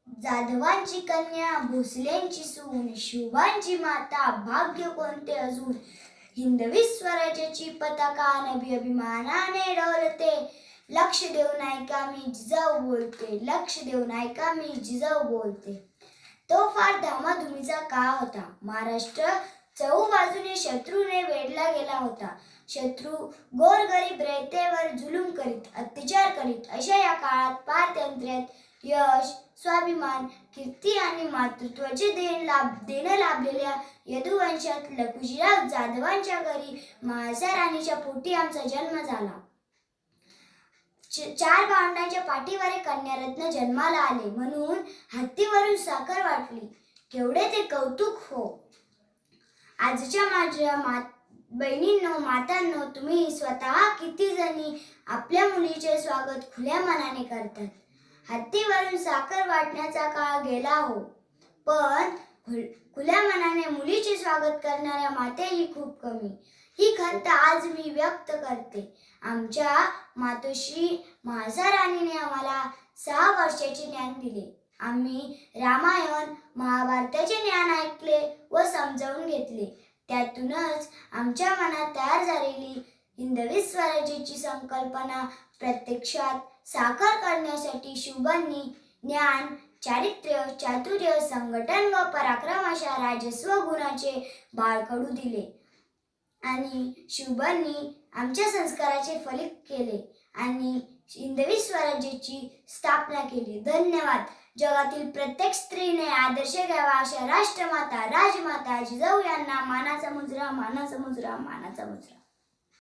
जाधवांची कन्या भोसलेंची सून, शिवबांची माता भाग्य कोणते अजून. हिंदवी स्वराज्याची पताका नभी अभिमानाने डोलते. लक्ष देऊन ऐका मी जिजाऊ बोलते, लक्ष देऊन ऐका मी जिजाऊ बोलते. तो फार धामाधुमीचा काळ होता. महाराष्ट्र चहूबाजूने शत्रूने वेढला गेला होता. शत्रू गोरगरीब रयतेवर जुलूम करीत, अत्याचार करीत. अशा या काळात पारतंत्र्यात यश, स्वाभिमान, कीर्ती आणि मातृत्वाचे देणं लाभलेल्या यदुवंशात लखुजीराव जाधवांच्या घरी म्हाळसा राणीच्या पोटी आमचा जन्म झाला. 4 भावंडांच्या पाठीवर एक कन्यारत्न जन्माला आले म्हणून हत्तीवरून साखर वाटली. केवढे ते कौतुक हो. आजच्या माझ्या बहिणींनो, मातांनो, तुम्ही स्वतः किती जणी आपल्या मुलीचे स्वागत खुल्या मनाने करतात. हत्तीवरून साखर वाटण्याचा काळ गेला हो, पण खुल्या मनाने मुलीचे स्वागत करणाऱ्या मातेही खूप कमी. ही खंत आज मी व्यक्त करते. आमच्या मातोश्री म्हाळसा राणीने आम्हाला 6 वर्षाचे ज्ञान दिले. आम्ही रामायण, महाभारताचे ज्ञान ऐकले व समजावून घेतले. त्यातूनच आमच्या मनात तयार झालेली हिंदवी स्वराज्याची संकल्पना प्रत्यक्षात साकार करण्यासाठी शिवबांनी ज्ञान, चारित्र्य, चातुर्य, संघटन व पराक्रम अशा राजस्व गुणाचे बाळकडू दिले आणि शिवबांनी आमच्या संस्काराचे फलित केले आणि हिंदवी स्वराज्याची स्थापना केली. धन्यवाद. जगातील प्रत्येक स्त्रीने आदर्श घ्यावा अशा राष्ट्रमाता, राजमाता जिजाऊ यांना मानाचा मुजरा, मानाचा मुजरा, मानाचा मुजरा.